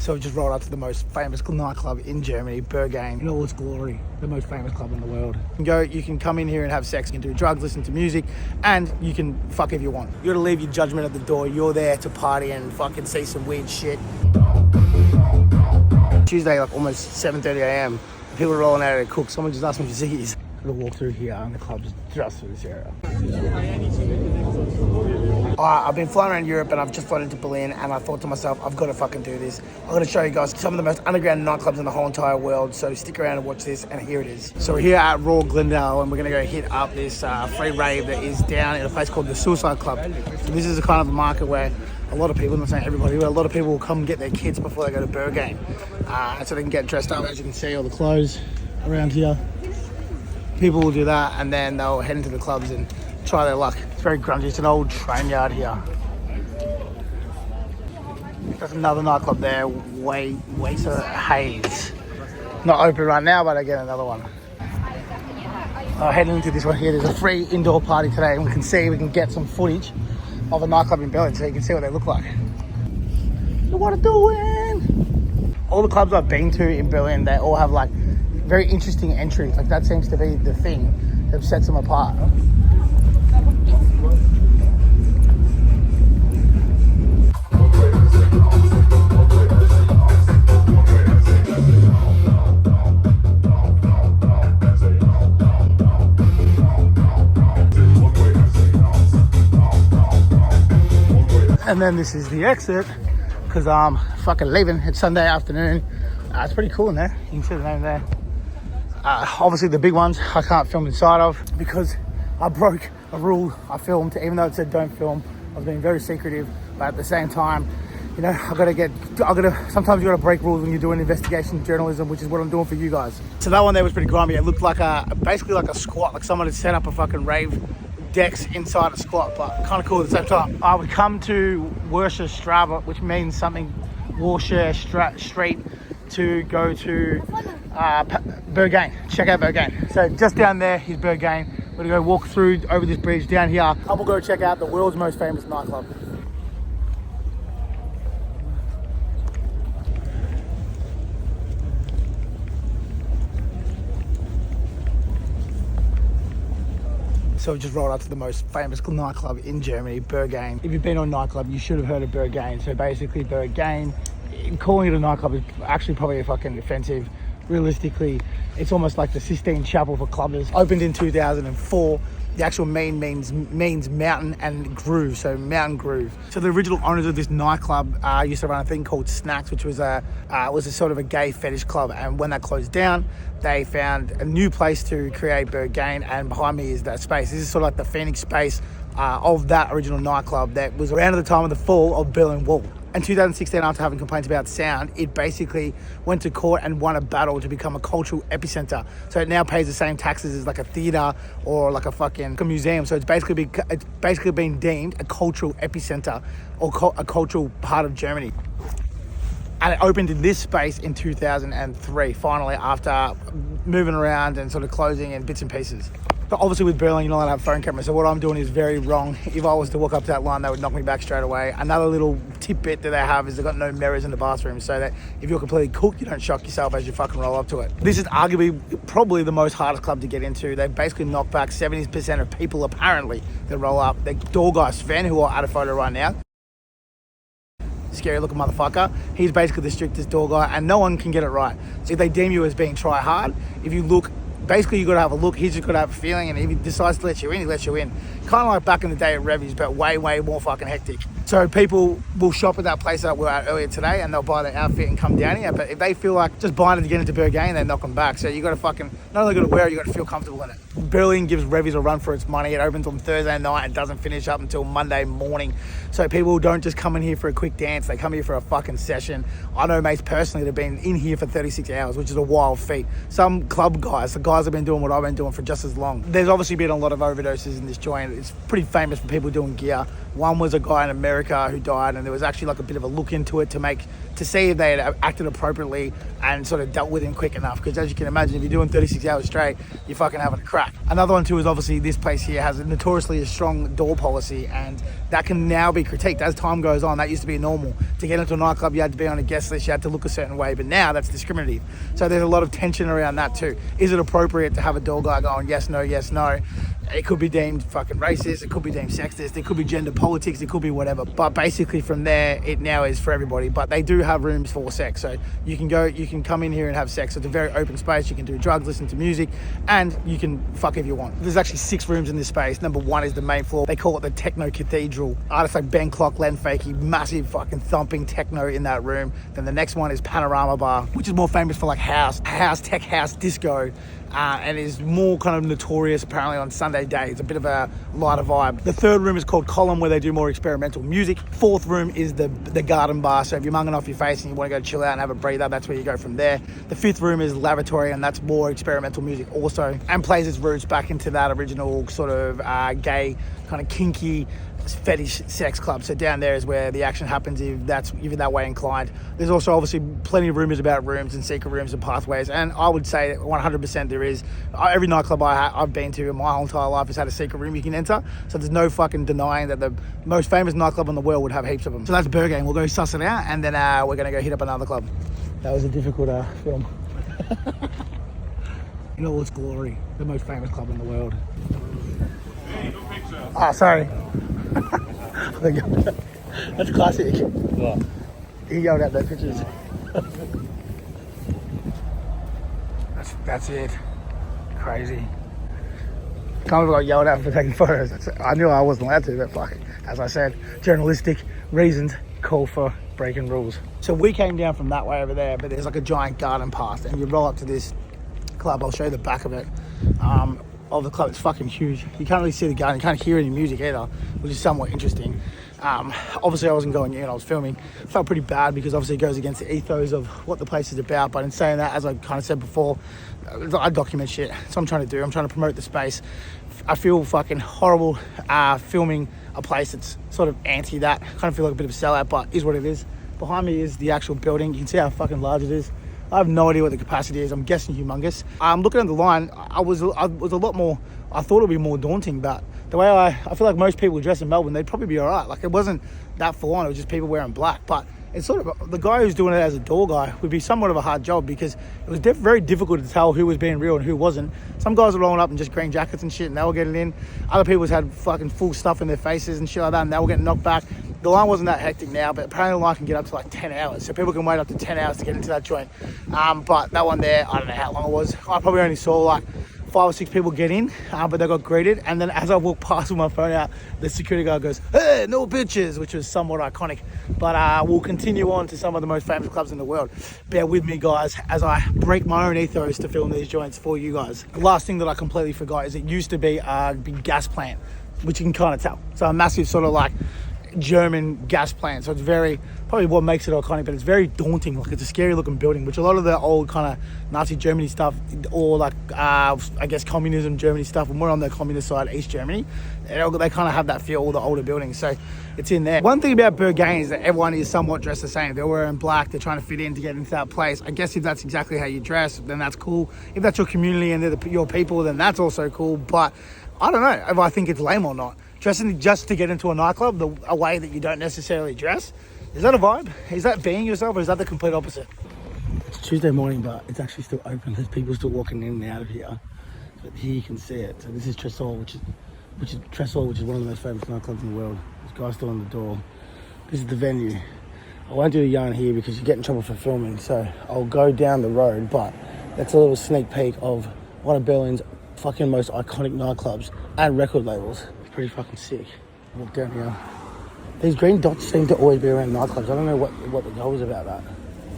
So we just rolled up to the most famous nightclub in Germany, Berghain, in all its glory, the most famous club in the world. You can come in here and have sex, you can do drugs, listen to music, and you can fuck if you want. You gotta leave your judgment at the door. You're there to party and fucking see some weird shit. Tuesday, like almost 7:30 a.m. People are rolling out of their cook. Someone just asked me for ciggies. I'm gonna walk through here and the club's just through this area. I've been flying around Europe and I've just flown into Berlin and I thought to myself, I've got to fucking do this. I'm going to show you guys some of the most underground nightclubs in the whole entire world. So stick around and watch this, and here it is. So we're here at Royal Glendale and we're going to go hit up this free rave that is down in a place called the Suicide Club. So this is a kind of a market where a lot of people, I'm not saying everybody, but a lot of people will come and get their kids before they go to Berghain. So they can get dressed up. As you can see, all the clothes around here. People will do that and then they'll head into the clubs and try their luck. It's very grungy. It's an old train yard here. There's another nightclub there, Water Haze. Not open right now, but I get another one. Heading into this one here, there's a free indoor party today, and we can get some footage of a nightclub in Berlin so you can see what they look like. What are doing? All the clubs I've been to in Berlin, they all have like very interesting entries. Like that seems to be the thing that sets them apart. And then this is the exit because I'm fucking leaving. It's Sunday afternoon. It's pretty cool in there. You can see the name there. Obviously the big ones I can't film inside of because I broke a rule I filmed, even though it said don't film. I was being very secretive, but at the same time, you know, sometimes you gotta break rules when you're doing investigation journalism, which is what I'm doing for you guys. So that one there was pretty grimy. It looked like basically like a squat, like someone had set up a fucking rave decks inside a squat, but kind of cool at the same time. I would come to Warschau Straße, which means something, Warschau Street, to go to Berghain. Check out Berghain. So just down there is Berghain. We're gonna go walk through over this bridge down here and we'll go check out the world's most famous nightclub. So we just rolled up to the most famous nightclub in Germany, Berghain. If you've been on a nightclub, you should have heard of Berghain. So basically Berghain, calling it a nightclub is actually probably fucking offensive. Realistically, it's almost like the Sistine Chapel for clubbers. Opened in 2004. The actual means mountain and groove, so mountain groove. So the original owners of this nightclub used to run a thing called Snacks, which was a sort of a gay fetish club. And when that closed down, they found a new place to create Berghain, and behind me is that space. This is sort of like the Phoenix space of that original nightclub that was around at the time of the fall of Berlin Wall. In 2016, after having complaints about sound, it basically went to court and won a battle to become a cultural epicenter. So it now pays the same taxes as like a theater or like a museum. So it's basically been deemed a cultural epicenter or a cultural part of Germany. And it opened in this space in 2003, finally, after moving around and sort of closing in bits and pieces. But obviously with Berlin, you're not allowed to have phone cameras, so what I'm doing is very wrong. If I was to walk up to that line, they would knock me back straight away. Another little tidbit that they have is they've got no mirrors in the bathroom, so that if you're completely cooked, you don't shock yourself as you fucking roll up to it. This is arguably probably the most hardest club to get into. They basically knock back 70% of people, apparently, that roll up. The door guy, Sven, who are at a photo right now, scary looking motherfucker. He's basically the strictest door guy, and no one can get it right. So if they deem you as being try hard, if you look, basically you got to have a look. He's just got to have a feeling, and if he decides to let you in, he lets you in. Kind of like back in the day at Revy's, but way more fucking hectic. So people will shop at that place that we were at earlier today, and they'll buy their outfit and come down here. But if they feel like just buying it to get into Berghain, they knock them back. So you got to fucking not only got to wear it, you got to feel comfortable in it. Berlin gives Revy's a run for its money. It opens on Thursday night and doesn't finish up until Monday morning. So people don't just come in here for a quick dance, they come here for a fucking session. I know mates personally that have been in here for 36 hours, which is a wild feat. Some club guys, the guys have been doing what I've been doing for just as long. There's obviously been a lot of overdoses in this joint. it's pretty famous for people doing gear. One was a guy in America who died, and there was actually like a bit of a look into it to see if they had acted appropriately and sort of dealt with him quick enough. Because as you can imagine, if you're doing 36 hours straight, you're fucking having a crack. Another one too is obviously this place here has notoriously a strong door policy, and that can now be critiqued as time goes on. That used to be normal. To get into a nightclub, you had to be on a guest list, you had to look a certain way, but now that's discriminative. So there's a lot of tension around that too. Is it appropriate to have a door guy going yes, no, yes, no? It could be deemed fucking racist, it could be deemed sexist, it could be gender politics, it could be whatever. But basically from there, it now is for everybody. But they do have rooms for sex. So you can come in here and have sex. It's a very open space. You can do drugs, listen to music, and you can fuck if you want. There's actually 6 rooms in this space. Number 1 is the main floor. They call it the techno cathedral. Artists like Ben Clock, Len Fakey, massive fucking thumping techno in that room. Then the next one is Panorama Bar, which is more famous for like house, tech house, disco. And is more kind of notorious apparently on Sunday days, a bit of a lighter vibe. The 3rd room is called Column, where they do more experimental music. 4th room is the garden bar, so if you're munging off your face and you want to go chill out and have a breather, that's where you go from there. The 5th room is Lavatory, and that's more experimental music also, and plays its roots back into that original sort of gay, kind of kinky, fetish sex club. So down there is where the action happens if you're that way inclined. There's also obviously plenty of rumours about rooms and secret rooms and pathways, and I would say 100% there is. Every nightclub I've been to in my whole entire life has had a secret room you can enter, so there's no fucking denying that the most famous nightclub in the world would have heaps of them. So that's Berghain. We'll go suss it out, and then we're going to go hit up another club. That was a difficult film. In all its glory, the most famous club in the world. Hey, no picture. Oh, sorry. That's classic. What? He yelled out those pictures. That's it. Crazy. Can't believe I yelled out for taking photos. I knew I wasn't allowed to, but fuck. As I said, journalistic reasons call for breaking rules. So we came down from that way over there, but there's like a giant garden path, and you roll up to this club. I'll show you the back of it. Of the club. It's fucking huge. You can't really see the garden, you can't hear any music either, which is somewhat interesting. Obviously I wasn't going in, I was filming. I felt pretty bad because obviously it goes against the ethos of what the place is about, but in saying that, as I kind of said before, I document shit. That's what I'm trying to do. I'm trying to promote the space. I feel fucking horrible filming a place that's sort of anti that. I kind of feel like a bit of a sellout, but is what it is. Behind me is the actual building. You can see how fucking large it is. I have no idea what the capacity is. I'm guessing humongous. Looking at the line, I was a lot more, I thought it would be more daunting, but the way I feel like most people dress in Melbourne, they'd probably be all right. Like, it wasn't that full on, it was just people wearing black. But it's sort of, the guy who's doing it as a door guy would be somewhat of a hard job, because it was very difficult to tell who was being real and who wasn't. Some guys were rolling up in just green jackets and shit, and they were getting in. Other people had fucking full stuff in their faces and shit like that, and they were getting knocked back. The line wasn't that hectic now, but apparently the line can get up to like 10 hours. So people can wait up to 10 hours to get into that joint. But that one there, I don't know how long it was. I probably only saw like 5 or 6 people get in, but they got greeted. And then as I walked past with my phone out, the security guard goes, "Hey, no pictures," which was somewhat iconic. But we'll continue on to some of the most famous clubs in the world. Bear with me, guys, as I break my own ethos to film these joints for you guys. The last thing that I completely forgot is it used to be a big gas plant, which you can kind of tell. So a massive sort of like German gas plant. So it's probably what makes it iconic, but it's very daunting. Like, it's a scary looking building, which a lot of the old kind of Nazi Germany stuff, or like I guess communism Germany stuff, and we're on the communist side, East Germany, they kind of have that feel, all the older buildings. So it's in there. One thing about Berghain is that everyone is somewhat dressed the same. They're wearing black, they're trying to fit in to get into that place. I guess if that's exactly how you dress, then that's cool. If that's your community and they're your people, then that's also cool. But I don't know if I think it's lame or not. Dressing just to get into a nightclub, a way that you don't necessarily dress, is that a vibe? Is that being yourself, or is that the complete opposite? It's Tuesday morning, but it's actually still open. There's people still walking in and out of here. But here you can see it. So this is Tresor, which is one of the most famous nightclubs in the world. This guy's still on the door. This is the venue. I won't do the yarn here because you get in trouble for filming, so I'll go down the road, but that's a little sneak peek of one of Berlin's fucking most iconic nightclubs and record labels. Pretty fucking sick. Walk down here. These green dots seem to always be around nightclubs. I don't know what the goal is about that.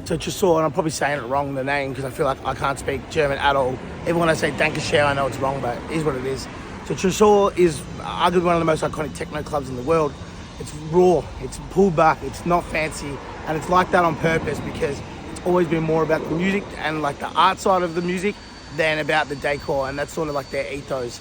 So Tresor, and I'm probably saying it wrong, the name, because I feel like I can't speak German at all. Even when I say Dankeschön, I know it's wrong, but it is what it is. So Tresor is arguably one of the most iconic techno clubs in the world. It's raw, it's pulled back, it's not fancy, and it's like that on purpose because it's always been more about the music and like the art side of the music than about the decor, and that's sort of like their ethos.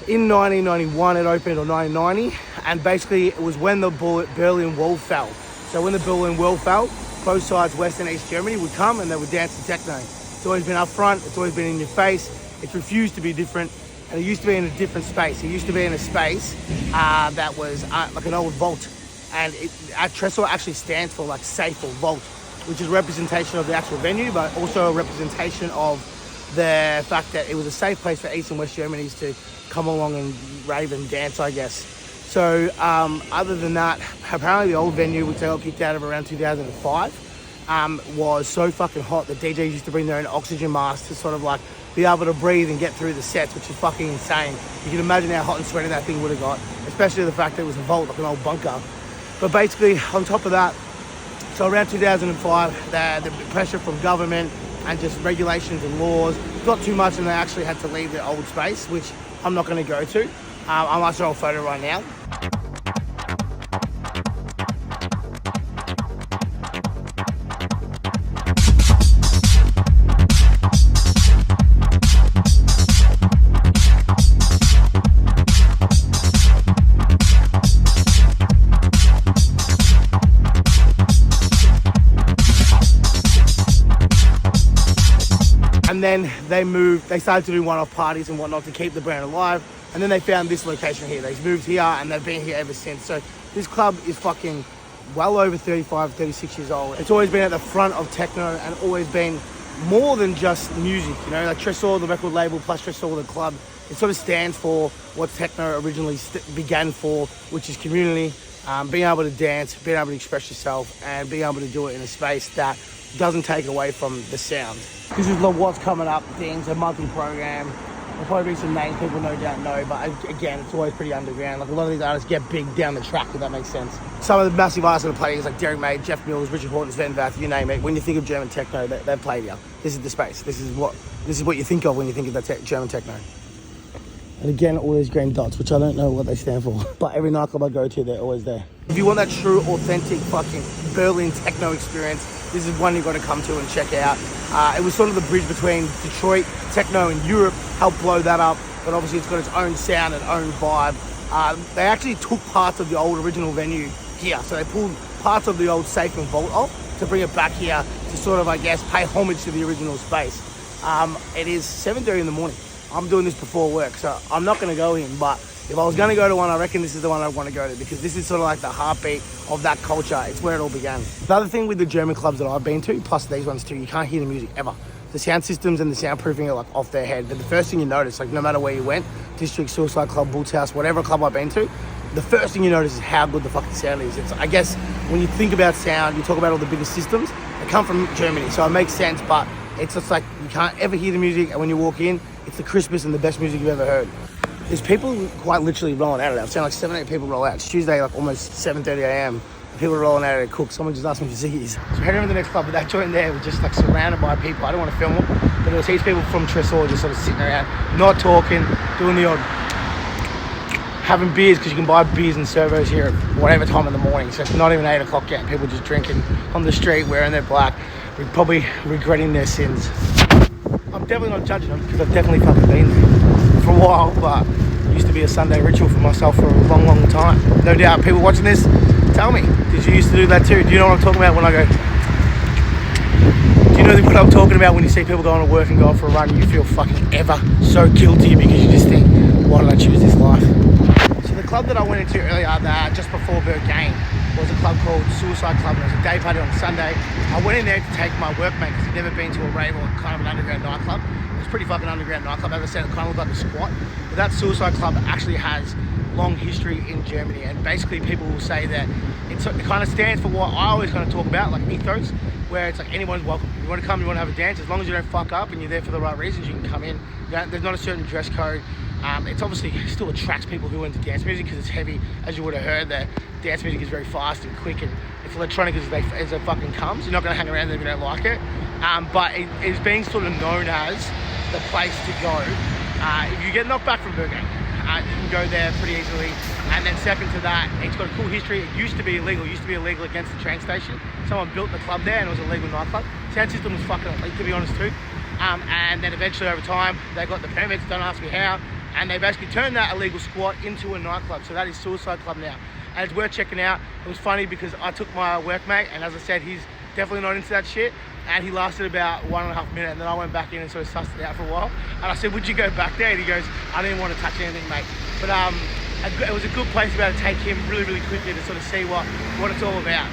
In 1991 it opened, or 1990, and basically it was when the Berlin Wall fell. So when the Berlin Wall fell, both sides, West and East Germany, would come and they would dance to techno. It's always been up front, it's always been in your face, it's refused to be different, and it used to be in a different space. It used to be in a space that was like an old vault, and Tresor actually stands for like safe or vault, which is a representation of the actual venue, but also a representation of the fact that it was a safe place for East and West Germany's to come along and rave and dance, I guess. So other than that, apparently the old venue, which they got kicked out of around 2005, was so fucking hot that DJs used to bring their own oxygen masks to sort of like be able to breathe and get through the sets, which is fucking insane. You can imagine how hot and sweaty that thing would have got, especially the fact that it was a vault, like an old bunker. But basically, on top of that, so around 2005, the pressure from government and just regulations and laws got too much, and they actually had to leave the old space, which I'm not going to go to. I might show a photo right now. And then they started to do one-off parties and whatnot to keep the brand alive. And then they found this location here. They've moved here and they've been here ever since. So this club is fucking well over 35, 36 years old. It's always been at the front of techno and always been more than just music, you know, like Tresor, the record label, plus Tresor, the club. It sort of stands for what techno originally began for, which is community, being able to dance, being able to express yourself, and being able to do it in a space that doesn't take away from the sound. This is what's coming up things, a monthly program. There'll probably be some names people no doubt know, but again, it's always pretty underground. Like a lot of these artists get big down the track, if that makes sense. Some of the massive artists that are playing is like Derek May, Jeff Mills, Richard Horton, Sven Vath, you name it. When you think of German techno, they've played here. This is the space. This is what you think of when you think of that German techno. And again, all these green dots, which I don't know what they stand for, but every nightclub I go to, they're always there. If you want that true, authentic fucking Berlin techno experience, this is one you've got to come to and check out. It was sort of the bridge between Detroit, techno, and Europe, helped blow that up, but obviously it's got its own sound and own vibe. They actually took parts of the old original venue here, so they pulled parts of the old Safe and Vault off to bring it back here to sort of, I guess, pay homage to the original space. It is 7:30 in the morning. I'm doing this before work, so I'm not going to go in, but if I was going to go to one, I reckon this is the one I want to go to, because this is sort of like the heartbeat of that culture. It's where it all began. Another thing with the German clubs that I've been to, plus these ones too, you can't hear the music ever. The sound systems and the soundproofing are like off their head, but the first thing you notice, like no matter where you went, District, Suicide Club, Boots House, whatever club I've been to, the first thing you notice is how good the fucking sound is. It's, I guess, when you think about sound, you talk about all the biggest systems, they come from Germany, so it makes sense, but it's just like you can't ever hear the music, and when you walk in, it's the crispest and the best music you've ever heard. There's people quite literally rolling out of there. I've seen like 7 or 8 people roll out. It's Tuesday, like almost 7:30 a.m. People are rolling out of their cook. Someone just asked me for ciggies. So heading over to the next club, but that joint there was just like surrounded by people. I don't want to film them, but there was heaps of people from Tresor just sort of sitting around, not talking, doing the odd, having beers, because you can buy beers and servos here at whatever time in the morning. So it's not even 8 o'clock yet. People just drinking on the street, wearing their black, probably regretting their sins. I'm definitely not judging them, because I've definitely fucking been there for a while, but it used to be a Sunday ritual for myself for a long, long time. No doubt people watching this, tell me, did you used to do that too? Do you know what I'm talking about when I go? Do you know what I'm talking about when you see people going to work and going for a run and you feel fucking ever so guilty because you just think, why did I choose this life? So the club that I went into earlier, just before Berghain, was a club called Suicide Club, and it was a day party on Sunday. I went in there to take my workmate because he'd never been to a rave or kind of an underground nightclub. It was a pretty fucking underground nightclub. As I said, it kind of looked like a squat. But that Suicide Club actually has long history in Germany, and basically people will say that it kind of stands for what I always kind of talk about, like ethos, where it's like anyone's welcome. You want to come, you want to have a dance, as long as you don't fuck up and you're there for the right reasons, you can come in. There's not a certain dress code. It's obviously still attracts people who are into dance music because it's heavy. As you would have heard, that dance music is very fast and quick, and it's electronic as it fucking comes. You're not going to hang around there if you don't like it. But it is being sort of known as the place to go. If you get knocked back from Berghain, you can go there pretty easily. And then second to that, it's got a cool history. It used to be illegal. It used to be illegal against the train station. Someone built the club there and it was a legal nightclub. Sound system was fucking elite, to be honest too. And then eventually over time, they got the permits, don't ask me how, and they basically turned that illegal squat into a nightclub. So that is Suicide Club now, and it's worth checking out. It was funny because I took my workmate, and as I said, he's definitely not into that shit, and he lasted about 1.5 minutes, and then I went back in and sort of sussed it out for a while, and I said, would you go back there? And he goes, I didn't want to touch anything, mate. But it was a good place to be able to take him really, really quickly to sort of see what it's all about.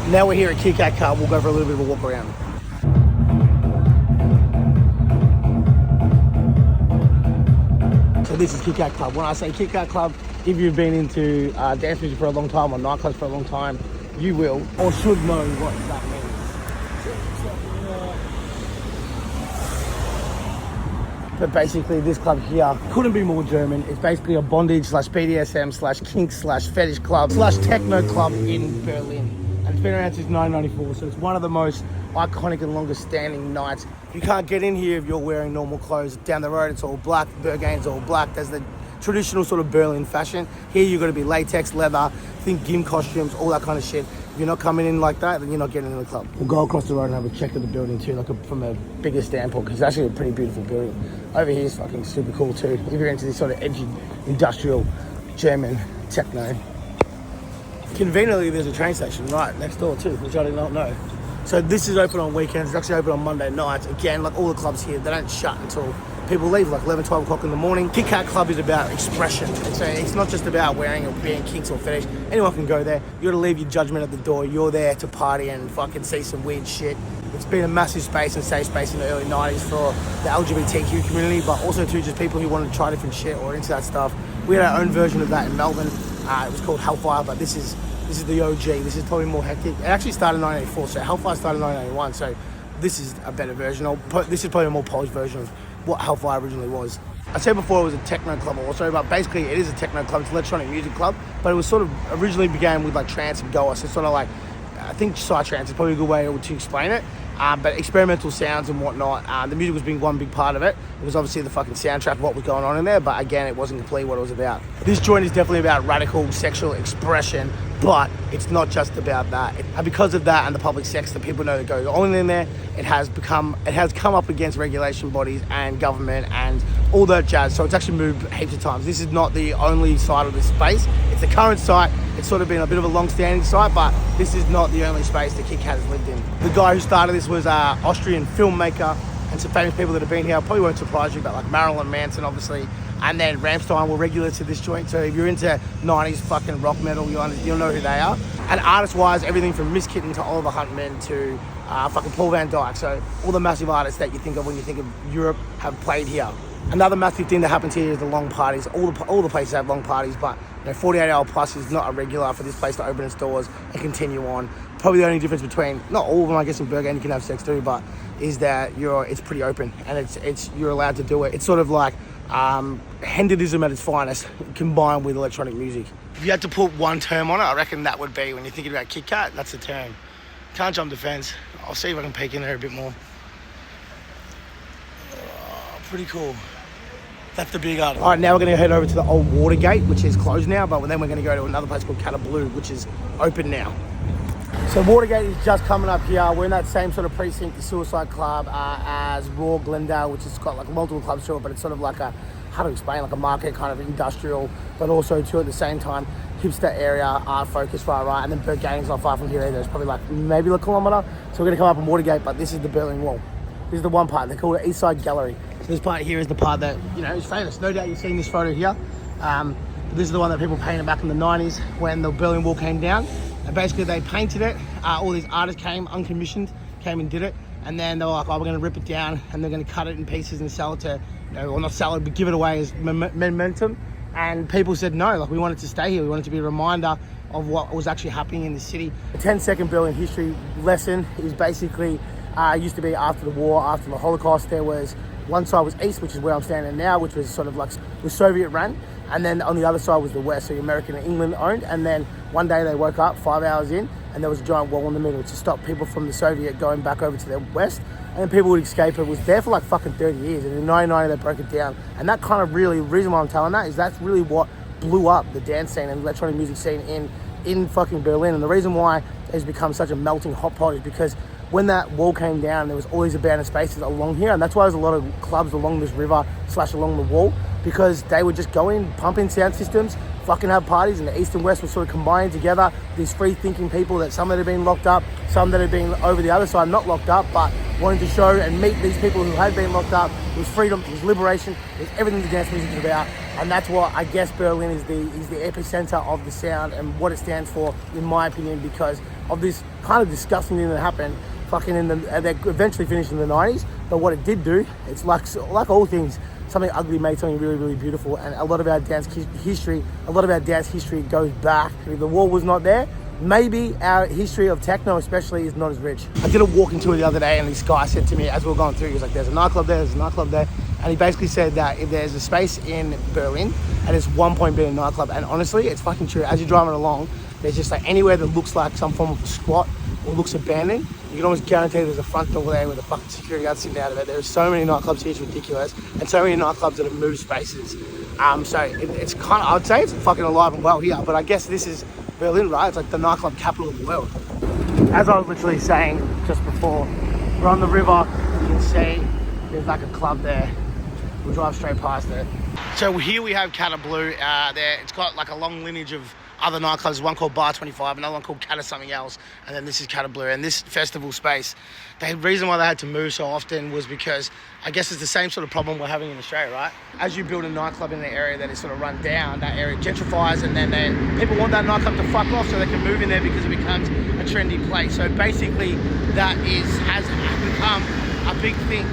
Now we're here at Kit Kat Club. We'll go for a little bit of a walk around. So this is Kit Kat Club. When I say Kit Kat Club, if you've been into dance music for a long time or nightclubs for a long time, you will or should know what that means. But basically this club here couldn't be more German. It's basically a bondage / BDSM / kink / fetish club / techno club in Berlin. And it's been around since 1994, so it's one of the most iconic and longest standing nights. You can't get in here if you're wearing normal clothes. Down the road it's all black, Berghain's all black. There's the traditional sort of Berlin fashion. Here you've got to be latex, leather, think gym costumes, all that kind of shit. If you're not coming in like that, then you're not getting in the club. We'll go across the road and have a check of the building too, from a bigger standpoint, because it's actually a pretty beautiful building. Over here is fucking super cool too, if you're into this sort of edgy, industrial, German techno. Conveniently, there's a train station right next door too, which I did not know. So this is open on weekends. It's actually open on Monday nights. Again, like all the clubs here, they don't shut until people leave, like 11, 12 o'clock in the morning. Kit Kat Club is about expression. It's not just about wearing or being kinks or fetish. Anyone can go there. You gotta leave your judgment at the door. You're there to party and fucking see some weird shit. It's been a massive space and safe space in the early 90s for the LGBTQ community, but also too just people who want to try different shit or into that stuff. We had our own version of that in Melbourne. It was called Hellfire, but this is the OG. This is probably more hectic. It actually started in 1984, so Hellfire started in 1991, so this is a better version. This is probably a more polished version of what Hellfire originally was. I said before it was a techno club also, but basically it is a techno club. It's an electronic music club, but it was sort of originally began with like trance and goa, so it's sort of like, I think psytrance is probably a good way to explain it. But experimental sounds and whatnot. The music was being one big part of it. It was obviously the fucking soundtrack of what was going on in there, but again, it wasn't completely what it was about. This joint is definitely about radical sexual expression, but it's not just about that. And because of that and the public sex that people know that goes on in there, it has come up against regulation bodies and government and all that jazz. So it's actually moved heaps of times. This is not the only side of this space. It's the current site. It's sort of been a bit of a long-standing site, but this is not the only space that Kit Kat has lived in. The guy who started this was an Austrian filmmaker, and some famous people that have been here probably won't surprise you, but like Marilyn Manson, obviously, and then Rammstein were regular to this joint. So if you're into 90s fucking rock metal, you'll know who they are. And artist-wise, everything from Miss Kitten to Oliver Huntman to fucking Paul Van Dyke. So all the massive artists that you think of when you think of Europe have played here. Another massive thing that happens here is the long parties. All the places have long parties, but 48 hour plus is not a regular for this place to open its doors and continue on. Probably the only difference between, not all of them, I guess in Berghain you can have sex too, but is that it's pretty open and you're allowed to do it. It's sort of like hedonism at its finest combined with electronic music. If you had to put one term on it, I reckon that would be, when you're thinking about Kit Kat, that's the term. Can't jump the fence. I'll see if I can peek in there a bit more. Pretty cool. That's the big art. All right, now we're going to head over to the old Watergate, which is closed now, but then we're going to go to another place called Cata Blue, which is open now. So Watergate is just coming up here. We're in that same sort of precinct, the Suicide Club, as Raw Glendale, which has got like multiple clubs to it, but it's sort of like a, how to explain, like a market kind of industrial, but also too at the same time, hipster area, art focus far right, and then Berghain's not far from here either. It's probably like maybe a kilometre. So we're going to come up on Watergate, but this is the Berlin Wall. This is the one part. They call it East Side Gallery. So this part here is the part that, is famous. No doubt you've seen this photo here. This is the one that people painted back in the 90s when the Berlin Wall came down. And basically they painted it. All these artists came, uncommissioned, came and did it. And then they were like, we're going to rip it down and they're going to cut it in pieces and sell it to, or not sell it, but give it away as momentum. And people said no, like we want it to stay here. We want it to be a reminder of what was actually happening in the city. A 10-second Berlin history lesson is basically, used to be after the war, after the Holocaust, there was one side was east, which is where I'm standing now, which was sort of like was Soviet run, and then on the other side was the west, so American and England owned. And then one day they woke up 5 hours in and there was a giant wall in the middle to stop people from the Soviet going back over to the west, and then people would escape. It was there for like fucking 30 years, and in 1990 they broke it down. And that kind of really, the reason why I'm telling that is that's really what blew up the dance scene and electronic music scene in fucking Berlin. And the reason why it's become such a melting hot pot is because when that wall came down, there was all these abandoned spaces along here, and that's why there's a lot of clubs along this river / along the wall, because they would just go in, pump in sound systems, fucking have parties, and the East and West were sort of combining together. These free-thinking people, that some that had been locked up, some that had been over the other side, not locked up, but wanting to show and meet these people who had been locked up. It was freedom, it was liberation, it was everything the dance music is about, and that's what I guess Berlin is the epicenter of the sound and what it stands for, in my opinion, because of this kind of disgusting thing that happened. They eventually finished in the 90s, but what it did do, it's like all things, something ugly made something really, really beautiful. And a lot of our dance history goes back. If the wall was not there, maybe our history of techno especially is not as rich. I did a walking tour the other day, and this guy said to me as we were going through, he was like, there's a nightclub there, there's a nightclub there. And he basically said that if there's a space in Berlin and it's 1 point being a nightclub, and honestly, it's fucking true. As you're driving along, there's just like anywhere that looks like some form of a squat or looks abandoned, you can almost guarantee there's a front door there with a fucking security guard sitting out of it. There's so many nightclubs here, it's ridiculous, and so many nightclubs that have moved spaces. So it's kind of, I'd say it's fucking alive and well here, but I guess this is Berlin, right? It's like the nightclub capital of the world. As I was literally saying just before, we're on the river, you can see there's like a club there. We'll drive straight past it. So here we have Cata Blue. There, it's got like a long lineage of other nightclubs. There's one called Bar 25, another one called Cata something else, and then this is Cata Blue. And this festival space, the reason why they had to move so often was because I guess it's the same sort of problem we're having in Australia, right? As you build a nightclub in the area that is sort of run down, that area gentrifies, and then people want that nightclub to fuck off so they can move in there because it becomes a trendy place. So basically that has become a big thing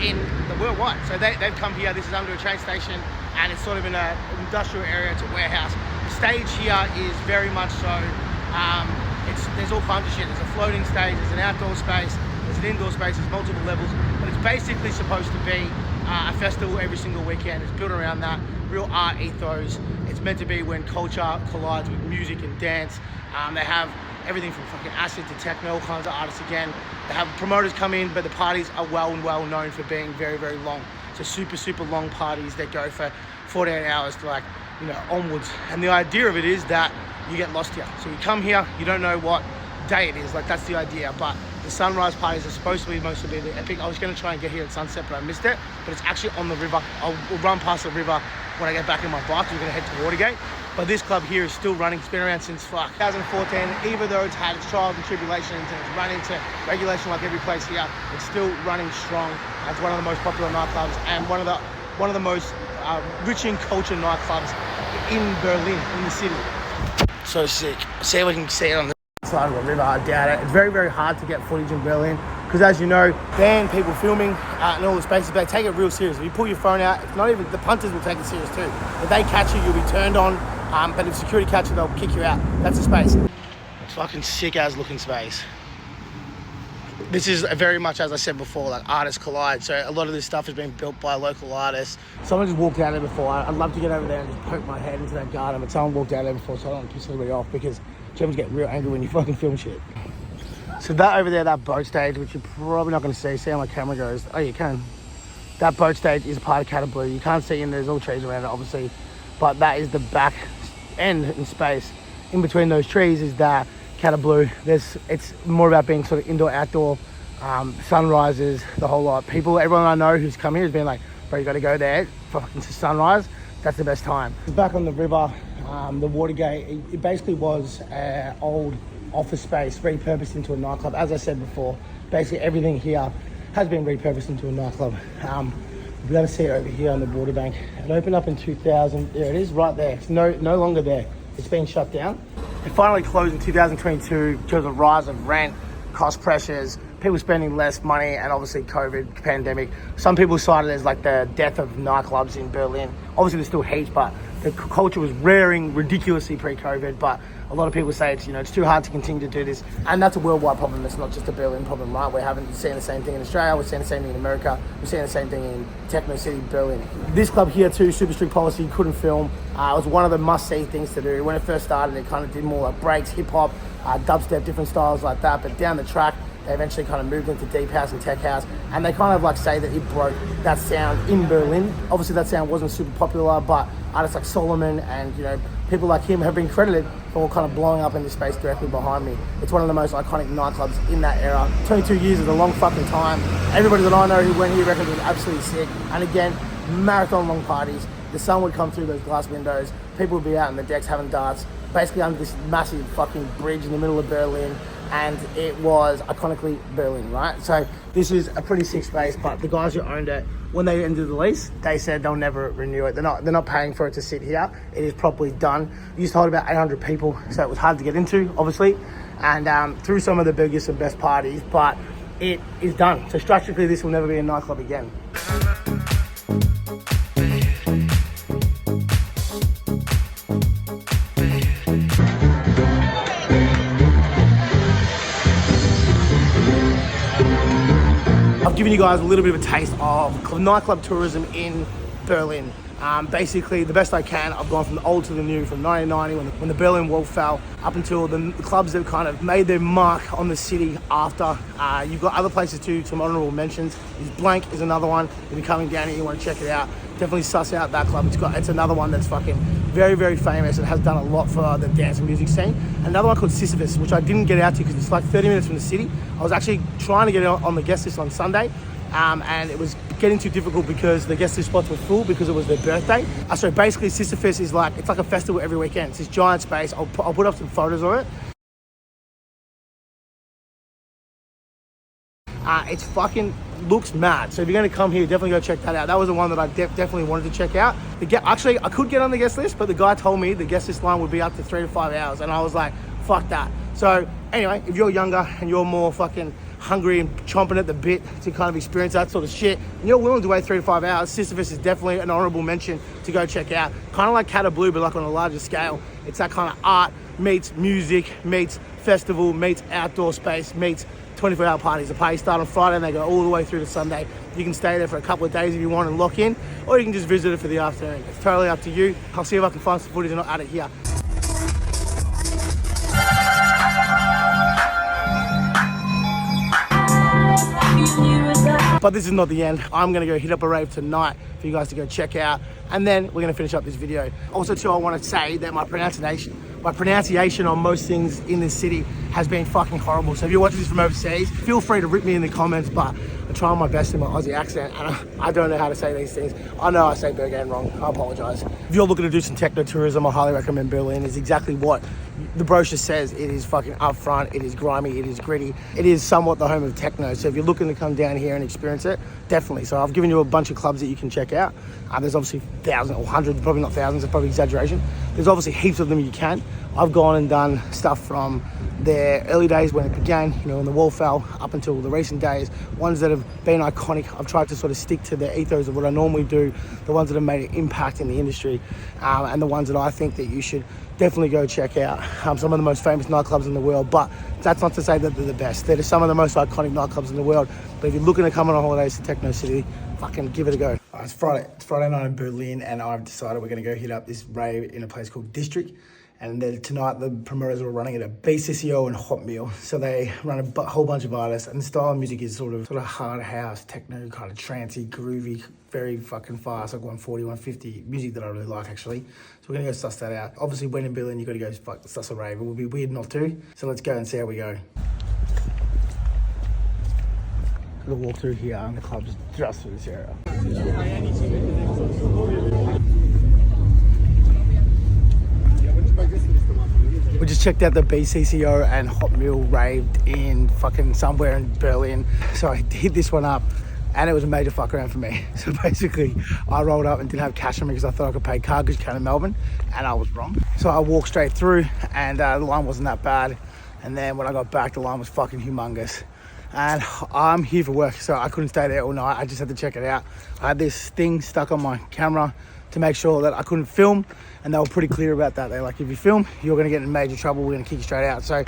in the worldwide. So they've come here. This is under a train station, and it's sort of in an industrial area. It's a warehouse. The stage here is very much so, there's all kinds of shit. There's a floating stage, there's an outdoor space, there's an indoor space, there's multiple levels, but it's basically supposed to be a festival every single weekend. It's built around that real art ethos. It's meant to be when culture collides with music and dance. They have everything from fucking acid to techno, all kinds of artists again. They have promoters come in, but the parties are well known for being very, very long. So super long parties that go for 48 hours to like, you know, onwards. And the idea of it is that you get lost here. So you come here, you don't know what day it is, like that's the idea. But the sunrise parties are supposed to be mostly the epic. I was gonna try and get here at sunset, but I missed it. But it's actually on the river. I'll run past the river when I get back in my bike. We're gonna head to Watergate. But this club here is still running. It's been around since 2014. Even though it's had its trials and tribulations and it's run into regulation like every place here, it's still running strong. It's one of the most popular nightclubs and one of the most rich in culture nightclubs in Berlin, in the city. So sick. See if we can see it on the side of the river. I doubt it. It's very, very hard to get footage in Berlin because, as you know, ban people filming in all the spaces. They take it real serious. If you pull your phone out, it's not even the punters will take it serious too. If they catch you, you'll be turned on. But if security catch you, they'll kick you out. That's the space. It's fucking sick as looking space. This is very much, as I said before, like artists collide. So a lot of this stuff has been built by local artists. Someone just walked out there before. I'd love to get over there and just poke my head into that garden, but someone walked out there before, so I don't want to piss anybody off because Germans get real angry when you fucking film shit. So that over there, that boat stage, which you're probably not going to see how my camera goes. Oh, you can. That boat stage is part of Cata Blue. You can't see in there's all trees around it, obviously, but that is the back end in space. In between those trees is that Cata Blue. It's more about being sort of indoor, outdoor, sunrises, the whole lot. Everyone I know who's come here has been like, bro, you got to go there fucking to sunrise. That's the best time. Back on the river, the Watergate, it basically was an old office space repurposed into a nightclub. As I said before, basically everything here has been repurposed into a nightclub. We're going to see it over here on the border bank. It opened up in 2000. There it is, right there. It's no longer there. It's been shut down. It finally closed in 2022 because of rise of rent, cost pressures, people spending less money, and obviously COVID, pandemic. Some people cited it as like the death of nightclubs in Berlin. Obviously there's still heat, but the culture was rearing ridiculously pre-COVID, but a lot of people say it's too hard to continue to do this. And that's a worldwide problem. It's not just a Berlin problem, right? We're seeing the same thing in Australia. We're seeing the same thing in America. We're seeing the same thing in Techno City, Berlin. This club here too, super strict policy, couldn't film. It was one of the must-see things to do. When it first started, it kind of did more like breaks, hip-hop, dubstep, different styles like that. But down the track, they eventually kind of moved into deep house and tech house, and they kind of like say that it broke that sound in Berlin. Obviously that sound wasn't super popular, but artists like Solomon and people like him have been credited for kind of blowing up in the space directly behind me. It's one of the most iconic nightclubs in that era. 22 years is a long fucking time. Everybody that I know who went here reckons it was absolutely sick. And again, marathon long parties. The sun would come through those glass windows. People would be out on the decks having darts, basically under this massive fucking bridge in the middle of Berlin. And it was iconically Berlin, right? So this is a pretty sick space, but the guys who owned it, when they ended the lease, they said they'll never renew it. They're not paying for it to sit here. It is properly done. It used to hold about 800 people, so it was hard to get into, obviously, and through some of the biggest and best parties, but it is done. So structurally, this will never be a nightclub again. I've given you guys a little bit of a taste of nightclub tourism in Berlin. Basically, the best I can, I've gone from the old to the new, from 1990 when the Berlin Wall fell, up until the clubs that kind of made their mark on the city after. You've got other places too, some honourable mentions. Blank is another one. If you're coming down here, you want to check it out, definitely suss out that club. It's another one that's fucking very, very famous and has done a lot for the dance and music scene. Another one called Sisyphus, which I didn't get out to because it's like 30 minutes from the city. I was actually trying to get on the guest list on Sunday, and it was getting too difficult because the guest list spots were full because it was their birthday. So basically Sisyphus is like, it's like a festival every weekend. It's this giant space. I'll put up some photos of it. It's fucking looks mad. So if you're going to come here, definitely go check that out. That was the one that I definitely wanted to check out. Actually, I could get on the guest list, but the guy told me the guest list line would be up to 3 to 5 hours. And I was like, fuck that. So anyway, if you're younger and you're more fucking hungry and chomping at the bit to kind of experience that sort of shit, and you're willing to wait 3 to 5 hours, Sisyphus is definitely an honourable mention to go check out. Kind of like Cat of Blue, but like on a larger scale. It's that kind of art meets music, meets festival, meets outdoor space, meets 24-hour parties. The parties start on Friday and they go all the way through to Sunday. You can stay there for a couple of days if you want and lock in, or you can just visit it for the afternoon. It's totally up to you. I'll see if I can find some footage and I'll add it here. But this is not the end. I'm gonna go hit up a rave tonight for you guys to go check out, and then we're gonna finish up this video. Also too, I wanna say that my pronunciation on most things in this city has been fucking horrible. So if you're watching this from overseas, feel free to rip me in the comments, but I'm trying my best in my Aussie accent, and I don't know how to say these things. I know I say Berghain wrong, I apologize. If you're looking to do some techno tourism, I highly recommend Berlin. It's exactly what the brochure says. It is fucking upfront, it is grimy, it is gritty. It is somewhat the home of techno. So if you're looking to come down here and experience it, definitely. So I've given you a bunch of clubs that you can check out. There's obviously thousands or hundreds, probably not thousands, it's probably exaggeration. There's obviously heaps of them you can. I've gone and done stuff from their early days when it began, you know, when the wall fell, up until the recent days. Ones that have been iconic, I've tried to sort of stick to the ethos of what I normally do, the ones that have made an impact in the industry, and the ones that I think that you should definitely go check out. Some of the most famous nightclubs in the world, but that's not to say that they're the best. They're some of the most iconic nightclubs in the world. But if you're looking to come on holidays to Techno City, fucking give it a go. It's Friday night in Berlin, and I've decided we're gonna go hit up this rave in a place called District. And then tonight, the promoters are running it at BCCO and Hot Meal. So they run a whole bunch of artists, and the style of music is sort of hard house, techno, kind of trancey, groovy, very fucking fast, like 140, 150, music that I really like actually. So we're gonna go suss that out. Obviously, when in Berlin, you gotta go suss a rave. It would be weird not to. So let's go and see how we go. Gonna walk through here, and the club's just through this area. We just checked out the BCCO and Hot Meal raved in fucking somewhere in Berlin. So I hit this one up, and it was a major fuck around for me. So basically, I rolled up and didn't have cash on me because I thought I could pay card because came to Melbourne, and I was wrong. So I walked straight through, and the line wasn't that bad. And then when I got back, the line was fucking humongous. And I'm here for work, so I couldn't stay there all night. I just had to check it out. I had this thing stuck on my camera to make sure that I couldn't film, and they were pretty clear about that. They're like, if you film, you're gonna get in major trouble, we're gonna kick you straight out. So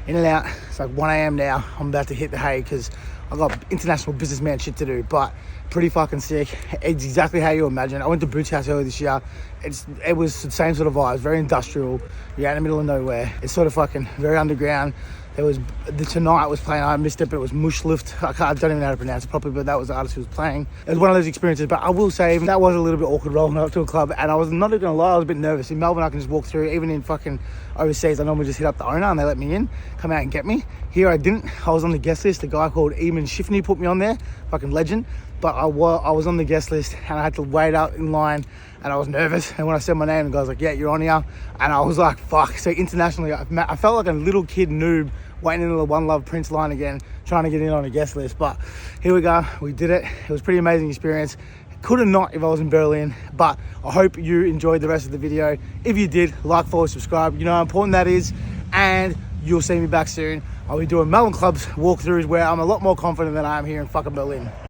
in and out, it's like 1 a.m. now. I'm about to hit the hay because I've got international businessman shit to do, but pretty fucking sick. It's exactly how you imagine. I went to Boots House earlier this year. It was the same sort of vibes, very industrial. You're out in the middle of nowhere. It's sort of fucking very underground, The Tonight was playing. I missed it, but it was Mushlift. I don't even know how to pronounce it properly, but that was the artist who was playing. It was one of those experiences, but I will say that was a little bit awkward rolling up to a club, and I was not even gonna lie, I was a bit nervous. In Melbourne, I can just walk through. Even in fucking overseas, I normally just hit up the owner and they let me in, come out and get me. Here I didn't. I was on the guest list. A guy called Eamon Shifney put me on there, fucking legend. But I was on the guest list and I had to wait out in line and I was nervous. And when I said my name, the guy was like, yeah, you're on here. And I was like, fuck. So internationally, I felt like a little kid noob waiting in the One Love Prince line again, trying to get in on a guest list. But here we go. We did it. It was a pretty amazing experience. Could have not if I was in Berlin, but I hope you enjoyed the rest of the video. If you did, like, follow, subscribe. You know how important that is. And you'll see me back soon. I'll be doing Melbourne clubs walkthroughs where I'm a lot more confident than I am here in fucking Berlin.